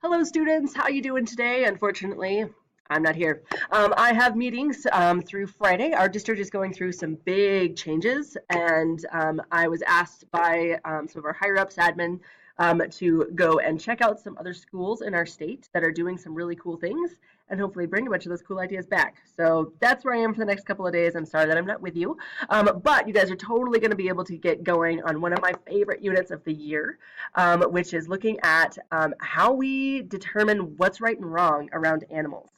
Hello, students. How you doing today? Unfortunately, I'm not here. I have meetings through Friday. Our district is going through some big changes, and I was asked by some of our higher ups, admin, to go and check out some other schools in our state that are doing some really cool things, and hopefully bring a bunch of those cool ideas back. So that's where I am for the next couple of days. I'm sorry that I'm not with you, but you guys are totally going to be able to get going on one of my favorite units of the year, which is looking at how we determine what's right and wrong around animals.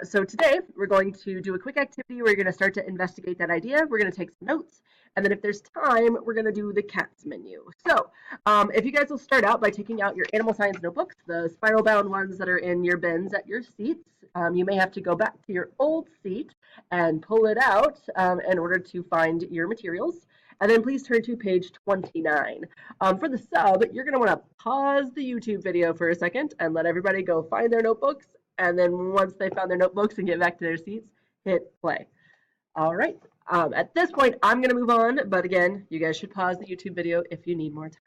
So today we're going to do a quick activity. We're going to start to investigate that idea. We're going to take some notes. And then if there's time, we're going to do the cats menu. So if you guys will start out by taking out your animal science notebooks, the spiral bound ones that are in your bins at your seats. You may have to go back to your old seat and pull it out in order to find your materials. And then please turn to page 29. For the sub, you're going to want to pause the YouTube video for a second and let everybody go find their notebooks. And then once they found their notebooks and get back to their seats, hit play. All right. At this point, I'm going to move on. But again, you guys should pause the YouTube video if you need more time.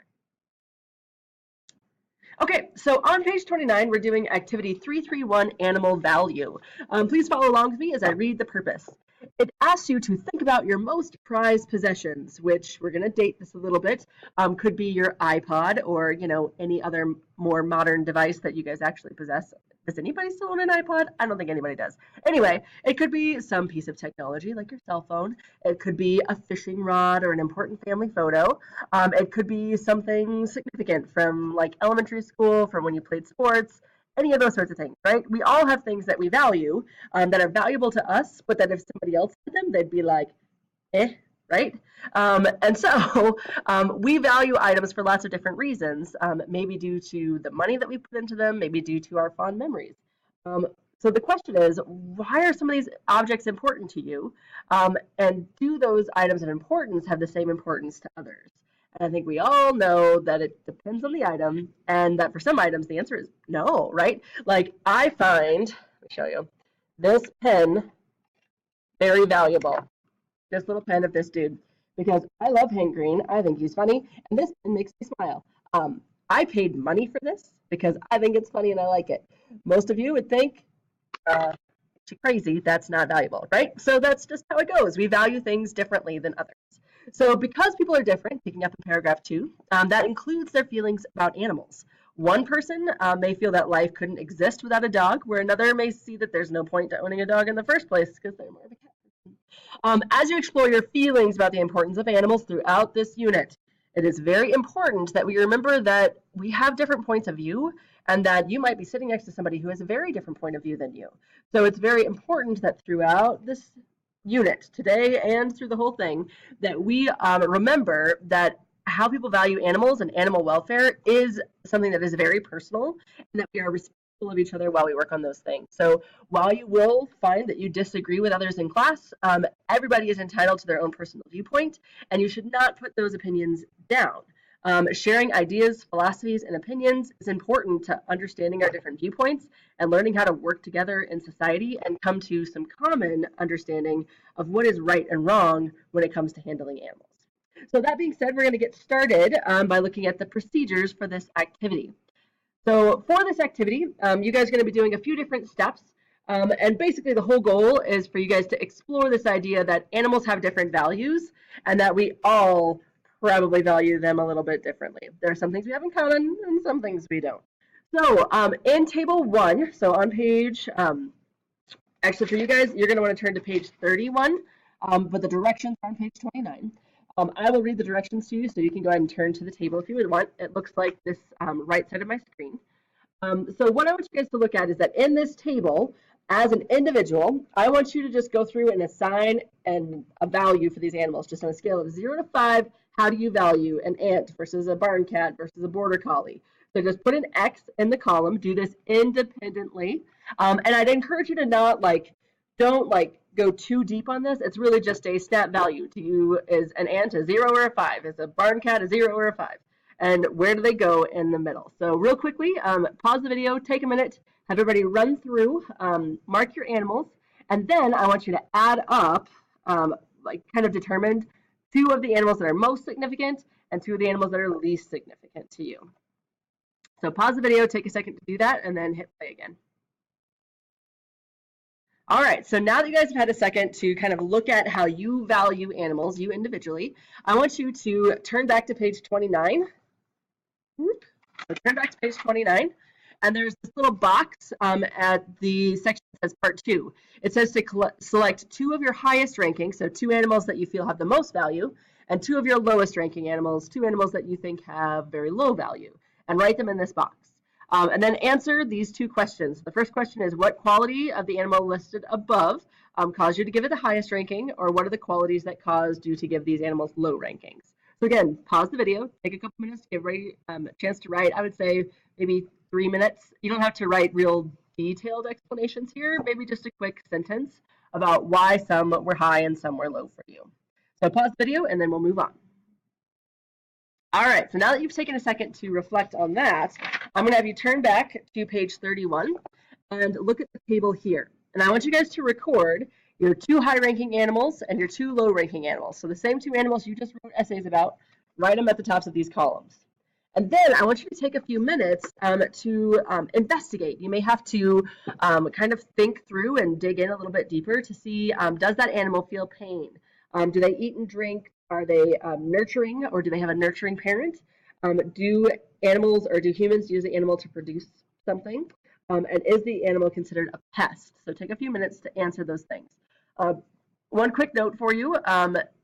Okay, so on page 29, we're doing activity 331, animal value. Please follow along with me as I read the purpose. It asks you to think about your most prized possessions, which we're going to date this a little bit. Could be your iPod or, any other more modern device that you guys actually possess. Does anybody still own an iPod? I don't think anybody does. Anyway, it could be some piece of technology like your cell phone. It could be a fishing rod or an important family photo. It could be something significant from like elementary school, from when you played sports, any of those sorts of things, right? We all have things that we value that are valuable to us, but that if somebody else had them, they'd be like, eh, right? And so we value items for lots of different reasons, maybe due to the money that we put into them, maybe due to our fond memories. Um, so the question is, why are some of these objects important to you? And do those items of importance have the same importance to others? And I think we all know that it depends on the item, and that for some items the answer is no, right? Like I find, let me show you, this pen very valuable. This little pen of this dude, because I love Hank Green. I think he's funny, and this pen makes me smile. I paid money for this because I think it's funny and I like it. Most of you would think uh, crazy, that's not valuable, right? So that's just how it goes. We value things differently than others. So because people are different, picking up in paragraph 2, that includes their feelings about animals. One person may feel that life couldn't exist without a dog, where another may see that there's no point to owning a dog in the first place because they're more of a cat person. As you explore your feelings about the importance of animals throughout this unit, it is very important that we remember that we have different points of view and that you might be sitting next to somebody who has a very different point of view than you. So it's very important that throughout this unit, today and through the whole thing, that we remember that how people value animals and animal welfare is something that is very personal, and that we are respectful of each other while we work on those things. So while you will find that you disagree with others in class, everybody is entitled to their own personal viewpoint, and you should not put those opinions down. Sharing ideas, philosophies, and opinions is important to understanding our different viewpoints and learning how to work together in society and come to some common understanding of what is right and wrong when it comes to handling animals. So that being said, we're going to get started by looking at the procedures for this activity. So for this activity, you guys are going to be doing a few different steps. And basically the whole goal is for you guys to explore this idea that animals have different values and that we all probably value them a little bit differently. There are some things we have in common and some things we don't. So in table 1, so on page, actually for you guys, you're going to want to turn to page 31, but the directions are on page 29. I will read the directions to you, so you can go ahead and turn to the table if you would want. It looks like this right side of my screen. So what I want you guys to look at is that in this table, as an individual, I want you to just go through and assign a value for these animals, just on a scale of 0 to 5. How do you value an ant versus a barn cat versus a border collie? So just put an X in the column. Do this independently, and I'd encourage you to not don't go too deep on this. It's really just a stat value. To you, is an ant a 0 or a 5? Is a barn cat a 0 or a 5? And where do they go in the middle? So real quickly, pause the video, take a minute, have everybody run through, mark your animals, and then I want you to add up, kind of determine 2 of the animals that are most significant and 2 of the animals that are least significant to you. So pause the video, take a second to do that, and then hit play again. All right, so now that you guys have had a second to kind of look at how you value animals, you individually, I want you to turn back to page 29. So turn back to page 29, and there's this little box at the section that says part 2. It says to select 2 of your highest ranking, so 2 animals that you feel have the most value, and 2 of your lowest ranking animals, 2 animals that you think have very low value, and write them in this box. And then answer these 2 questions. The first question is, what quality of the animal listed above caused you to give it the highest ranking, or what are the qualities that caused you to give these animals low rankings? So again, pause the video, take a couple minutes to give everybody a chance to write. I would say maybe 3 minutes. You don't have to write real detailed explanations here, maybe just a quick sentence about why some were high and some were low for you. So pause the video and then we'll move on. All right, so now that you've taken a second to reflect on that, I'm going to have you turn back to page 31 and look at the table here. And I want you guys to record your 2 high-ranking animals and your 2 low-ranking animals. So the same 2 animals you just wrote essays about, write them at the tops of these columns. And then I want you to take a few minutes to investigate. You may have to kind of think through and dig in a little bit deeper to see, does that animal feel pain? Do they eat and drink? Are they nurturing, or do they have a nurturing parent? Do animals or do humans use the animal to produce something? And is the animal considered a pest? So take a few minutes to answer those things. One quick note for you,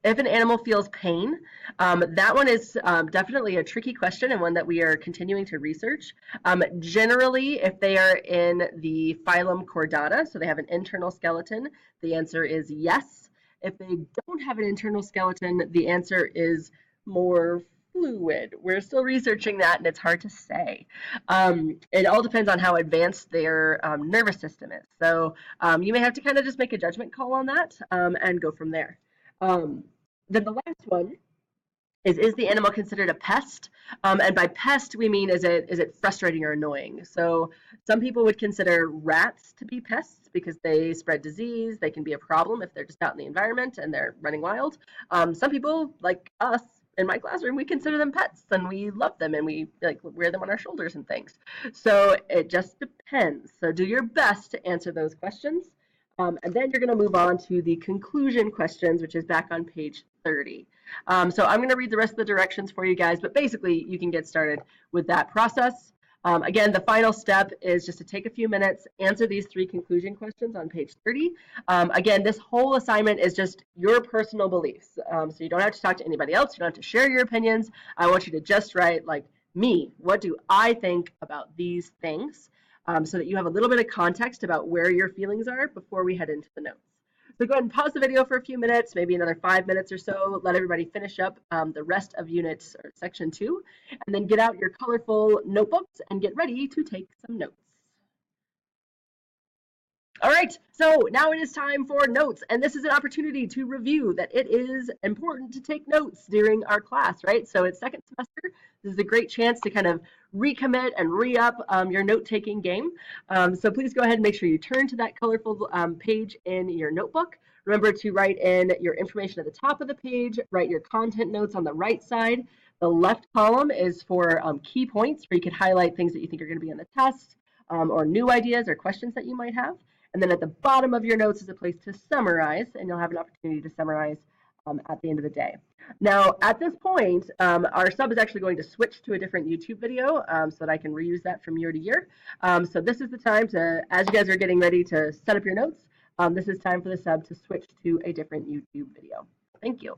if an animal feels pain, that one is definitely a tricky question and one that we are continuing to research. Generally, if they are in the phylum Chordata, so they have an internal skeleton, the answer is yes. If they don't have an internal skeleton, the answer is more fluid. We're still researching that, and it's hard to say. It all depends on how advanced their nervous system is. So you may have to kind of just make a judgment call on that and go from there. Then the last one is the animal considered a pest? And by pest, we mean is it frustrating or annoying? So some people would consider rats to be pests because they spread disease. They can be a problem if they're just out in the environment and they're running wild. Some people, like us in my classroom, we consider them pets and we love them and we like wear them on our shoulders and things. So it just depends. So do your best to answer those questions. And then you're going to move on to the conclusion questions, which is back on page 30. So I'm going to read the rest of the directions for you guys, but basically you can get started with that process. Again, the final step is just to take a few minutes, answer these 3 conclusion questions on page 30. Again, this whole assignment is just your personal beliefs. So you don't have to talk to anybody else. You don't have to share your opinions. I want you to just write, like, me, what do I think about these things? So that you have a little bit of context about where your feelings are before we head into the notes. So go ahead and pause the video for a few minutes, maybe another 5 minutes or so. Let everybody finish up the rest of unit or section 2, and then get out your colorful notebooks and get ready to take some notes. All right, so now it is time for notes, and this is an opportunity to review that it is important to take notes during our class, right? So it's second semester. This is a great chance to kind of recommit and re-up your note-taking game. So please go ahead and make sure you turn to that colorful page in your notebook. Remember to write in your information at the top of the page, write your content notes on the right side. The left column is for key points where you could highlight things that you think are going to be on the test or new ideas or questions that you might have. And then at the bottom of your notes is a place to summarize, and you'll have an opportunity to summarize at the end of the day. Now, at this point, our sub is actually going to switch to a different YouTube video so that I can reuse that from year to year. So this is the time to, as you guys are getting ready to set up your notes, this is time for the sub to switch to a different YouTube video. Thank you.